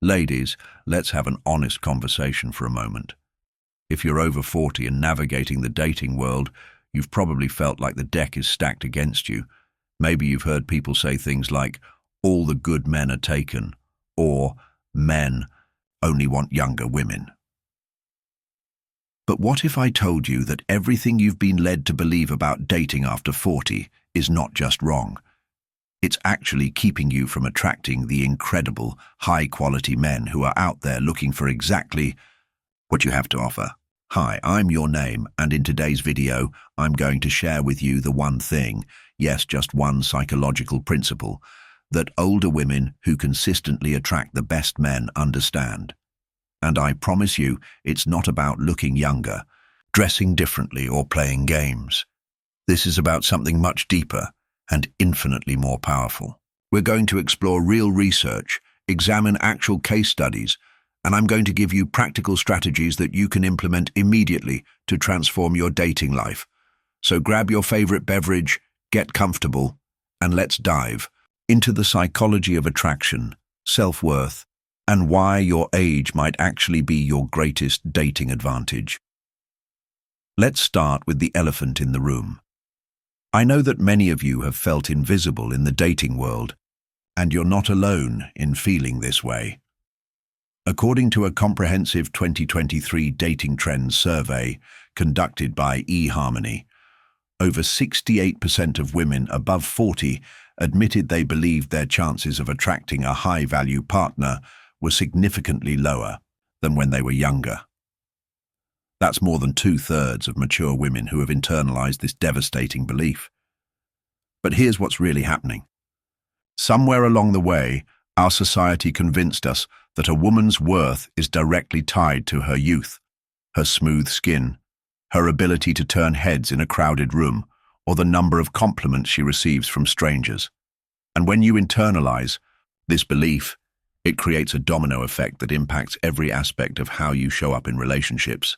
Ladies, let's have an honest conversation for a moment. If you're over 40 and navigating the dating world, you've probably felt like the deck is stacked against you. Maybe you've heard people say things like, all the good men are taken, or men only want younger women. But what if I told you that everything you've been led to believe about dating after 40 is not just wrong? It's actually keeping you from attracting the incredible, high-quality men who are out there looking for exactly what you have to offer. Hi, I'm Your Name, and in today's video, I'm going to share with you the one thing, yes, just one psychological principle, that older women who consistently attract the best men understand. And I promise you, it's not about looking younger, dressing differently, or playing games. This is about something much deeper and infinitely more powerful. We're going to explore real research, examine actual case studies, and I'm going to give you practical strategies that you can implement immediately to transform your dating life. So grab your favorite beverage, get comfortable, and let's dive into the psychology of attraction, self-worth, and why your age might actually be your greatest dating advantage. Let's start with the elephant in the room. I know that many of you have felt invisible in the dating world, and you're not alone in feeling this way. According to a comprehensive 2023 dating trends survey conducted by eHarmony, over 68% of women above 40 admitted they believed their chances of attracting a high-value partner were significantly lower than when they were younger. That's more than 2/3 of mature women who have internalized this devastating belief. But here's what's really happening. Somewhere along the way, our society convinced us that a woman's worth is directly tied to her youth, her smooth skin, her ability to turn heads in a crowded room, or the number of compliments she receives from strangers. And when you internalize this belief, it creates a domino effect that impacts every aspect of how you show up in relationships.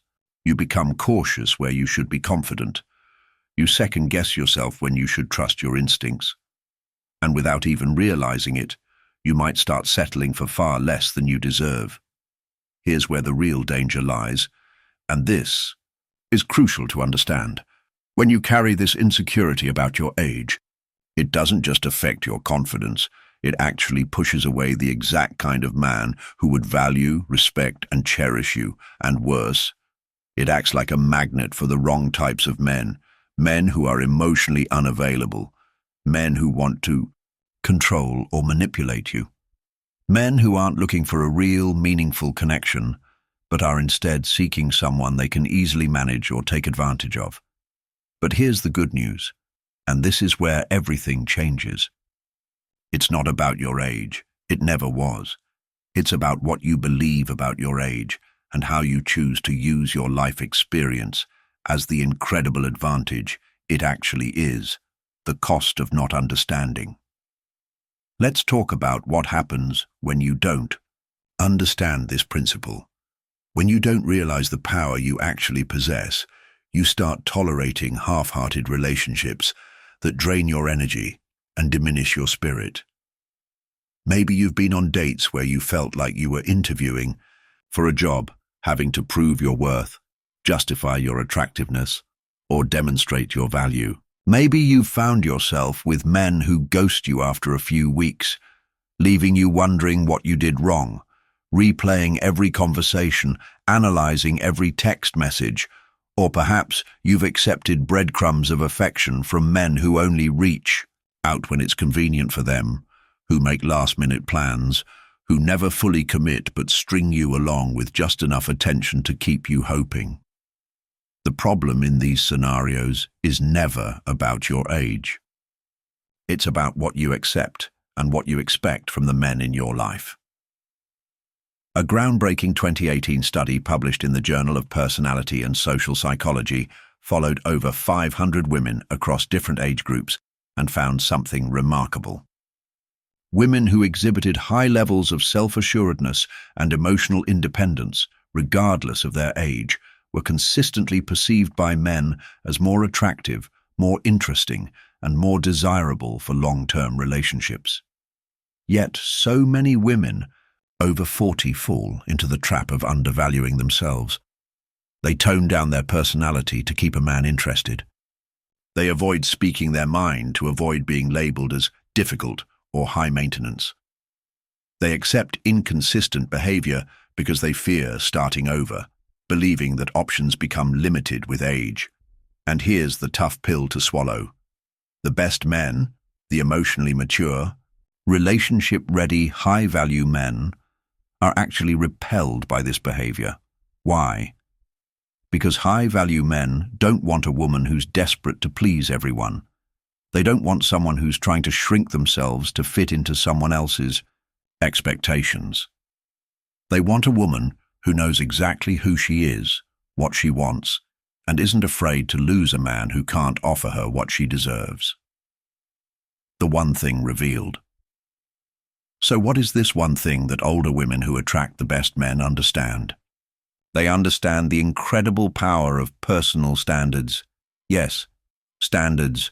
You become cautious where you should be confident. You second-guess yourself when you should trust your instincts. And without even realizing it, you might start settling for far less than you deserve. Here's where the real danger lies, and this is crucial to understand. When you carry this insecurity about your age, it doesn't just affect your confidence, it actually pushes away the exact kind of man who would value, respect, and cherish you, and worse, it acts like a magnet for the wrong types of men, men who are emotionally unavailable, men who want to control or manipulate you, men who aren't looking for a real, meaningful connection, but are instead seeking someone they can easily manage or take advantage of. But here's the good news, and this is where everything changes. It's not about your age. It never was. It's about what you believe about your age and how you choose to use your life experience as the incredible advantage it actually is, the cost of not understanding. Let's talk about what happens when you don't understand this principle. When you don't realize the power you actually possess, you start tolerating half-hearted relationships that drain your energy and diminish your spirit. Maybe you've been on dates where you felt like you were interviewing for a job, having to prove your worth, justify your attractiveness, or demonstrate your value. Maybe you've found yourself with men who ghost you after a few weeks, leaving you wondering what you did wrong, replaying every conversation, analyzing every text message, or perhaps you've accepted breadcrumbs of affection from men who only reach out when it's convenient for them, who make last-minute plans, who never fully commit but string you along with just enough attention to keep you hoping. The problem in these scenarios is never about your age. It's about what you accept and what you expect from the men in your life. A groundbreaking 2018 study published in the Journal of Personality and Social Psychology followed over 500 women across different age groups and found something remarkable. Women who exhibited high levels of self-assuredness and emotional independence, regardless of their age, were consistently perceived by men as more attractive, more interesting, and more desirable for long-term relationships. Yet so many women over 40 fall into the trap of undervaluing themselves. They tone down their personality to keep a man interested. They avoid speaking their mind to avoid being labeled as difficult or high maintenance. They accept inconsistent behavior because they fear starting over, believing that options become limited with age. And here's the tough pill to swallow. The best men, the emotionally mature, relationship-ready, high-value men, are actually repelled by this behavior. Why? Because high-value men don't want a woman who's desperate to please everyone. They don't want someone who's trying to shrink themselves to fit into someone else's expectations. They want a woman who knows exactly who she is, what she wants, and isn't afraid to lose a man who can't offer her what she deserves. The one thing revealed. So what is this one thing that older women who attract the best men understand? They understand the incredible power of personal standards. Yes, standards,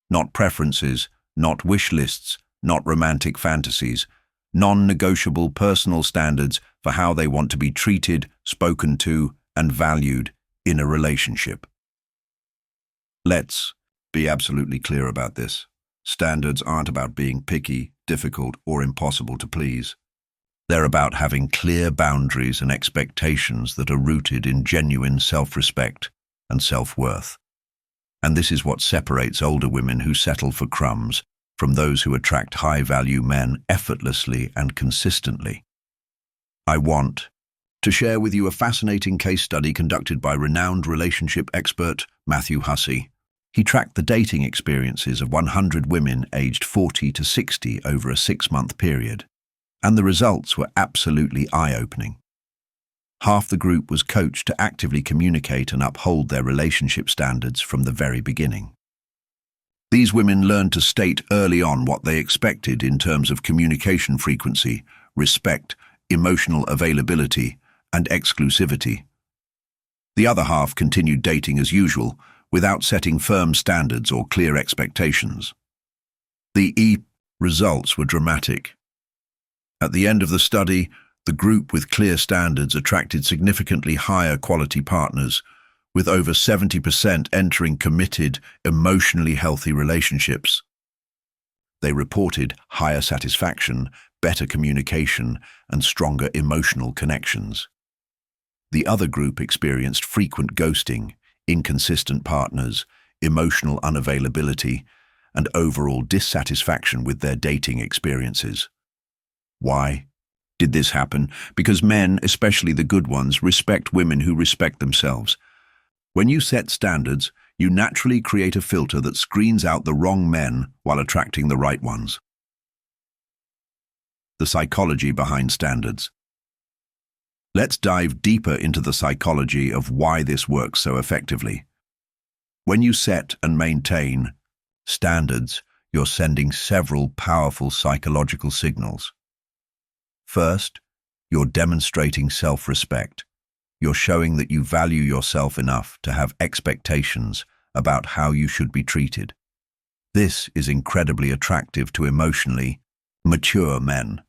not preferences, not wish lists, not romantic fantasies, non-negotiable personal standards for how they want to be treated, spoken to, and valued in a relationship. Let's be absolutely clear about this. Standards aren't about being picky, difficult, or impossible to please. They're about having clear boundaries and expectations that are rooted in genuine self-respect and self-worth. And this is what separates older women who settle for crumbs from those who attract high-value men effortlessly and consistently. I want to share with you a fascinating case study conducted by renowned relationship expert Matthew Hussey. He tracked the dating experiences of 100 women aged 40 to 60 over a 6-month period, and the results were absolutely eye-opening. Half the group was coached to actively communicate and uphold their relationship standards from the very beginning. These women learned to state early on what they expected in terms of communication frequency, respect, emotional availability, and exclusivity. The other half continued dating as usual, without setting firm standards or clear expectations. The results were dramatic. At the end of the study, the group with clear standards attracted significantly higher quality partners, with over 70% entering committed, emotionally healthy relationships. They reported higher satisfaction, better communication, and stronger emotional connections. The other group experienced frequent ghosting, inconsistent partners, emotional unavailability, and overall dissatisfaction with their dating experiences. Why did this happen? Because men, especially the good ones, respect women who respect themselves. When you set standards, you naturally create a filter that screens out the wrong men while attracting the right ones. The psychology behind standards. Let's dive deeper into the psychology of why this works so effectively. When you set and maintain standards, you're sending several powerful psychological signals. First, you're demonstrating self-respect. You're showing that you value yourself enough to have expectations about how you should be treated. This is incredibly attractive to emotionally mature men,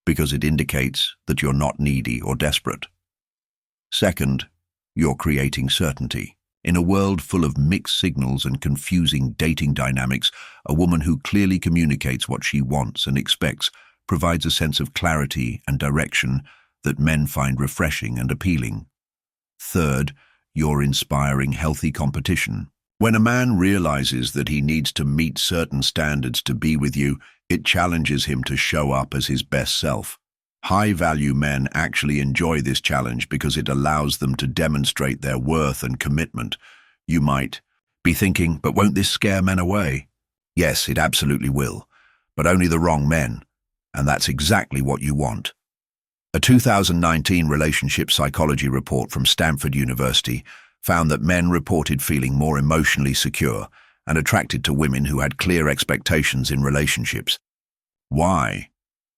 because it indicates that you're not needy or desperate. Second, you're creating certainty. In a world full of mixed signals and confusing dating dynamics, a woman who clearly communicates what she wants and expects provides a sense of clarity and direction that men find refreshing and appealing. Third, you're inspiring healthy competition. When a man realizes that he needs to meet certain standards to be with you, it challenges him to show up as his best self. High-value men actually enjoy this challenge because it allows them to demonstrate their worth and commitment. You might be thinking, but won't this scare men away? Yes, it absolutely will, but only the wrong men, and that's exactly what you want. A 2019 relationship psychology report from Stanford University found that men reported feeling more emotionally secure and attracted to women who had clear expectations in relationships. Why?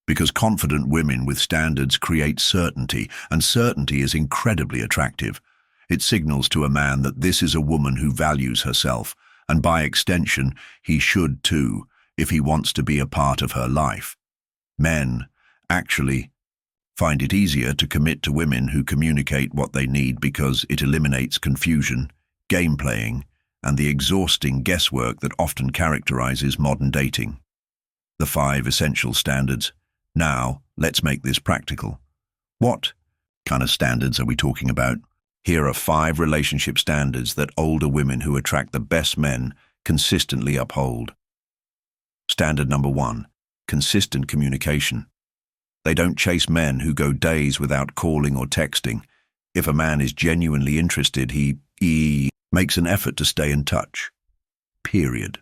Because confident women with standards create certainty, and certainty is incredibly attractive. It signals to a man that this is a woman who values herself, and by extension, he should too, if he wants to be a part of her life. Men, actually, Find it easier to commit to women who communicate what they need because it eliminates confusion, game playing, and the exhausting guesswork that often characterizes modern dating. The 5 essential standards. Now, let's make this practical. What kind of standards are we talking about? Here are 5 relationship standards that older women who attract the best men consistently uphold. Standard number 1, consistent communication. They don't chase men who go days without calling or texting. If a man is genuinely interested, he makes an effort to stay in touch. Period.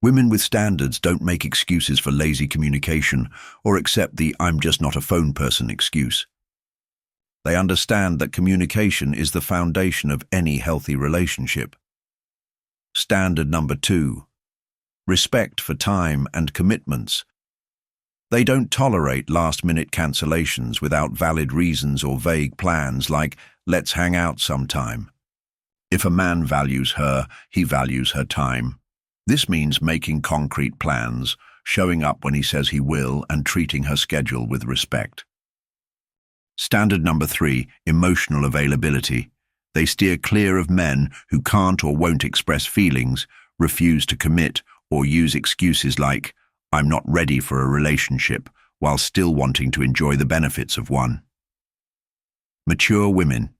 Women with standards don't make excuses for lazy communication or accept the "I'm just not a phone person" excuse. They understand that communication is the foundation of any healthy relationship. Standard number 2, respect for time and commitments. They don't tolerate last-minute cancellations without valid reasons or vague plans like, "let's hang out sometime." If a man values her, he values her time. This means making concrete plans, showing up when he says he will, and treating her schedule with respect. Standard number 3, emotional availability. They steer clear of men who can't or won't express feelings, refuse to commit, or use excuses like, "I'm not ready for a relationship," while still wanting to enjoy the benefits of one. Mature women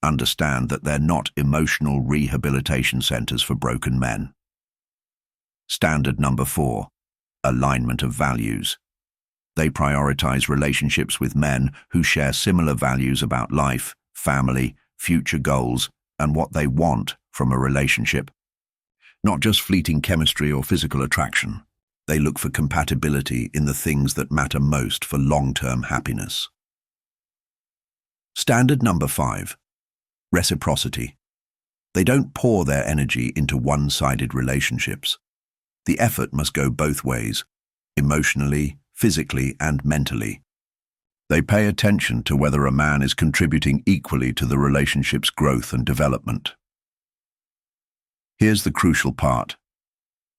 understand that they're not emotional rehabilitation centers for broken men. Standard number 4, alignment of values. They prioritize relationships with men who share similar values about life, family, future goals, and what they want from a relationship. Not just fleeting chemistry or physical attraction. They look for compatibility in the things that matter most for long-term happiness. Standard number 5, reciprocity. They don't pour their energy into one-sided relationships. The effort must go both ways, emotionally, physically, and mentally. They pay attention to whether a man is contributing equally to the relationship's growth and development. Here's the crucial part.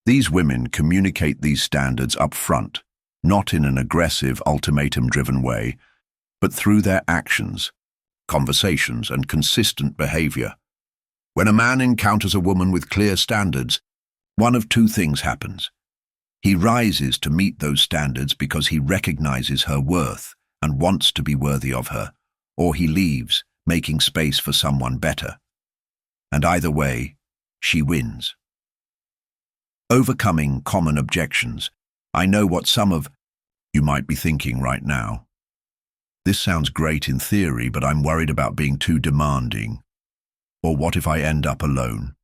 These women communicate these standards up front, not in an aggressive, ultimatum-driven way, but through their actions, conversations, and consistent behavior. When a man encounters a woman with clear standards, one of 2 things happens. He rises to meet those standards because he recognizes her worth and wants to be worthy of her, or he leaves, making space for someone better. And either way, she wins. Overcoming common objections. I know what some of you might be thinking right now. This sounds great in theory, but I'm worried about being too demanding. Or what if I end up alone?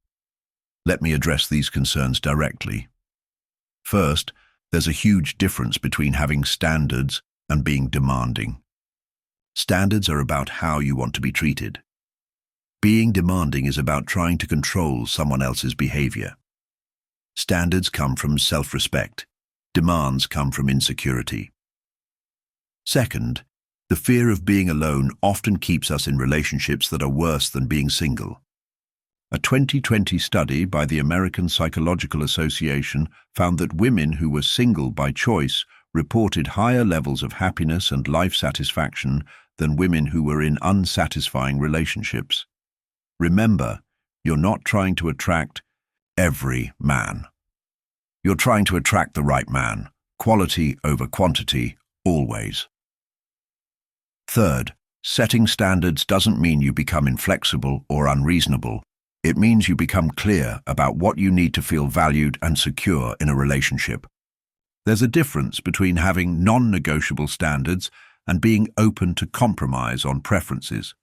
Let me address these concerns directly. First, there's a huge difference between having standards and being demanding. Standards are about how you want to be treated. Being demanding is about trying to control someone else's behavior. Standards come from self-respect. Demands come from insecurity. Second, the fear of being alone often keeps us in relationships that are worse than being single. A 2020 study by the American Psychological Association found that women who were single by choice reported higher levels of happiness and life satisfaction than women who were in unsatisfying relationships. Remember, you're not trying to attract every man. You're trying to attract the right man, quality over quantity, always. Third, setting standards doesn't mean you become inflexible or unreasonable. It means you become clear about what you need to feel valued and secure in a relationship. There's a difference between having non-negotiable standards and being open to compromise on preferences.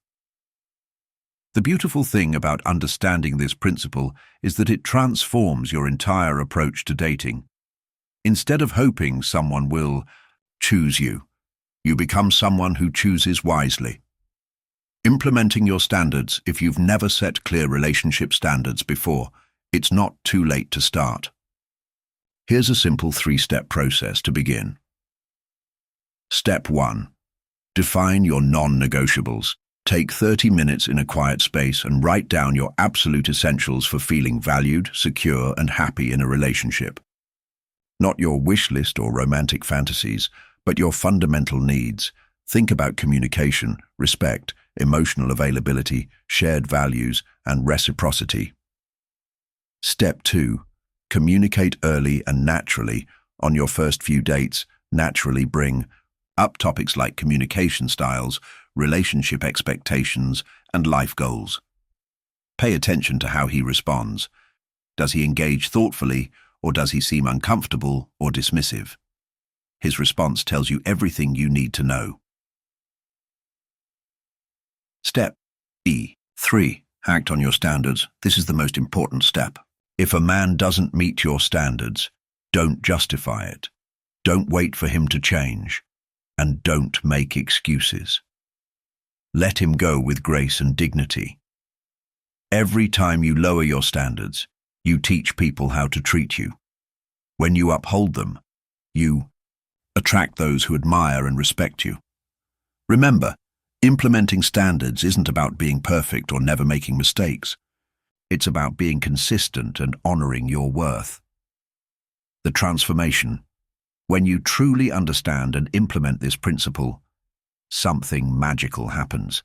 The beautiful thing about understanding this principle is that it transforms your entire approach to dating. Instead of hoping someone will choose you, you become someone who chooses wisely. Implementing your standards. If you've never set clear relationship standards before, it's not too late to start. Here's a simple 3-step process to begin. Step 1. Define your non-negotiables. Take 30 minutes in a quiet space and write down your absolute essentials for feeling valued, secure, and happy in a relationship. Not your wish list or romantic fantasies, but your fundamental needs. Think about communication, respect, emotional availability, shared values, and reciprocity. Step 2. Communicate early and naturally. On your first few dates, naturally bring up topics like communication styles, relationship expectations, and life goals. Pay attention to how he responds. Does he engage thoughtfully, or does he seem uncomfortable or dismissive? His response tells you everything you need to know. Step E3. Act on your standards. This is the most important step. If a man doesn't meet your standards, don't justify it. Don't wait for him to change. And don't make excuses. Let him go with grace and dignity. Every time you lower your standards, you teach people how to treat you. When you uphold them, you attract those who admire and respect you. Remember, implementing standards isn't about being perfect or never making mistakes. It's about being consistent and honoring your worth. The transformation. When you truly understand and implement this principle, something magical happens.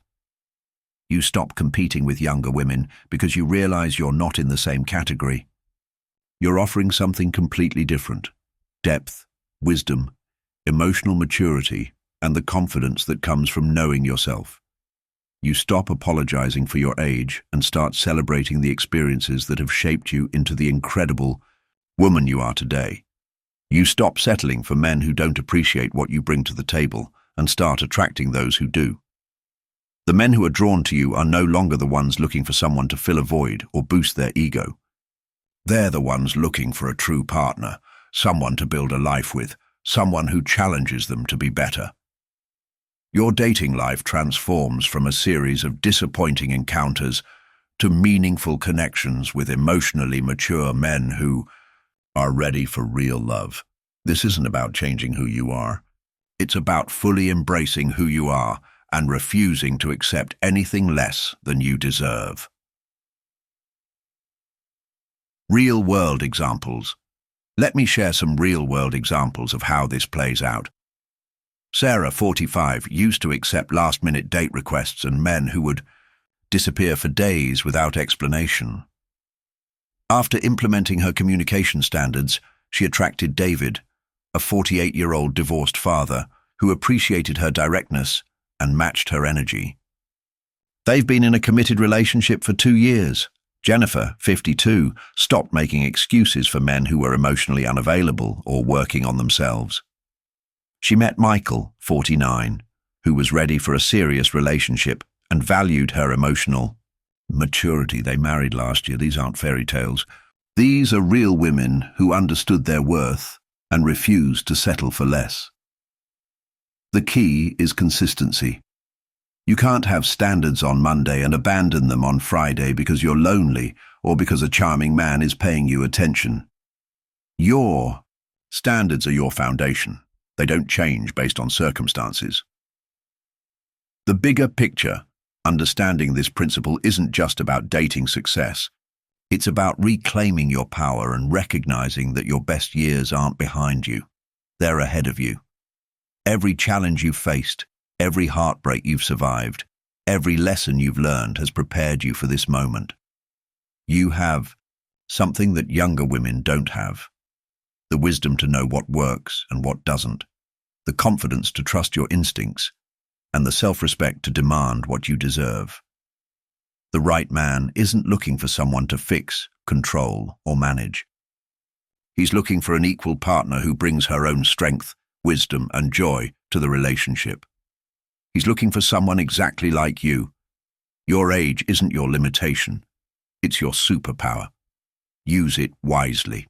You stop competing with younger women because you realize you're not in the same category. You're offering something completely different: depth, wisdom, emotional maturity, and the confidence that comes from knowing yourself. You stop apologizing for your age and start celebrating the experiences that have shaped you into the incredible woman you are today. You stop settling for men who don't appreciate what you bring to the table and start attracting those who do. The men who are drawn to you are no longer the ones looking for someone to fill a void or boost their ego. They're the ones looking for a true partner, someone to build a life with, someone who challenges them to be better. Your dating life transforms from a series of disappointing encounters to meaningful connections with emotionally mature men who are ready for real love. This isn't about changing who you are. It's about fully embracing who you are and refusing to accept anything less than you deserve. Real-world examples. Let me share some real-world examples of how this plays out. Sarah, 45, used to accept last-minute date requests and men who would disappear for days without explanation. After implementing her communication standards, she attracted David, a 48-year-old divorced father who appreciated her directness and matched her energy. They've been in a committed relationship for 2 years. Jennifer, 52, stopped making excuses for men who were emotionally unavailable or working on themselves. She met Michael, 49, who was ready for a serious relationship and valued her emotional maturity. They married last year. These aren't fairy tales. These are real women who understood their worth and refused to settle for less. The key is consistency. You can't have standards on Monday and abandon them on Friday because you're lonely or because a charming man is paying you attention. Your standards are your foundation. They don't change based on circumstances. The bigger picture, understanding this principle, isn't just about dating success. It's about reclaiming your power and recognizing that your best years aren't behind you. They're ahead of you. Every challenge you've faced, every heartbreak you've survived, every lesson you've learned has prepared you for this moment. You have something that younger women don't have: the wisdom to know what works and what doesn't, the confidence to trust your instincts, and the self-respect to demand what you deserve. The right man isn't looking for someone to fix, control, or manage. He's looking for an equal partner who brings her own strength, wisdom, and joy to the relationship. He's looking for someone exactly like you. Your age isn't your limitation. It's your superpower. Use it wisely.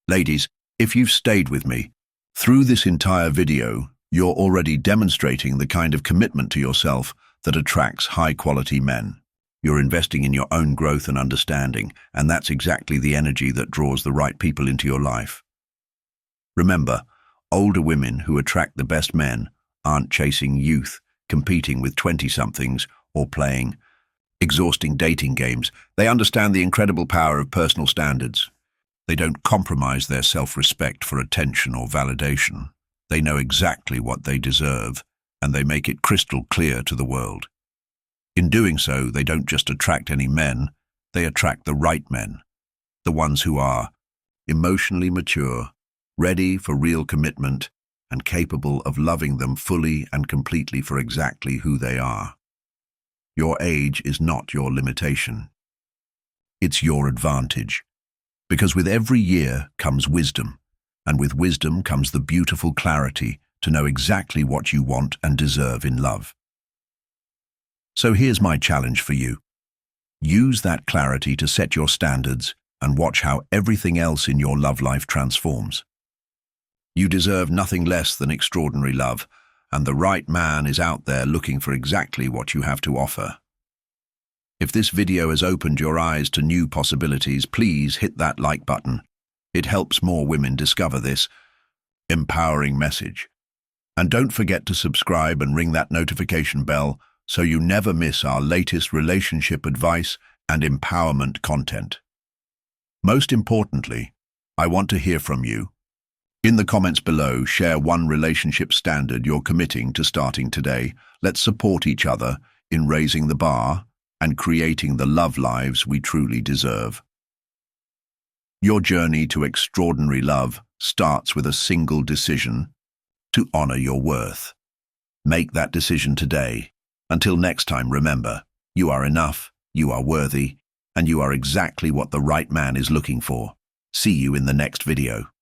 Ladies, if you've stayed with me through this entire video, you're already demonstrating the kind of commitment to yourself that attracts high-quality men. You're investing in your own growth and understanding, and that's exactly the energy that draws the right people into your life. Remember, older women who attract the best men aren't chasing youth, competing with 20-somethings, or playing exhausting dating games. They understand the incredible power of personal standards. They don't compromise their self-respect for attention or validation. They know exactly what they deserve, and they make it crystal clear to the world. In doing so, they don't just attract any men, they attract the right men, the ones who are emotionally mature, ready for real commitment, and capable of loving them fully and completely for exactly who they are. Your age is not your limitation. It's your advantage. Because with every year comes wisdom, and with wisdom comes the beautiful clarity to know exactly what you want and deserve in love. So here's my challenge for you. Use that clarity to set your standards and watch how everything else in your love life transforms. You deserve nothing less than extraordinary love, and the right man is out there looking for exactly what you have to offer. If this video has opened your eyes to new possibilities, please hit that like button. It helps more women discover this empowering message. And don't forget to subscribe and ring that notification bell so you never miss our latest relationship advice and empowerment content. Most importantly, I want to hear from you. In the comments below, share one relationship standard you're committing to starting today. Let's support each other in raising the bar and creating the love lives we truly deserve. Your journey to extraordinary love starts with a single decision: to honor your worth. Make that decision today. Until next time, remember, you are enough, you are worthy, and you are exactly what the right man is looking for. See you in the next video.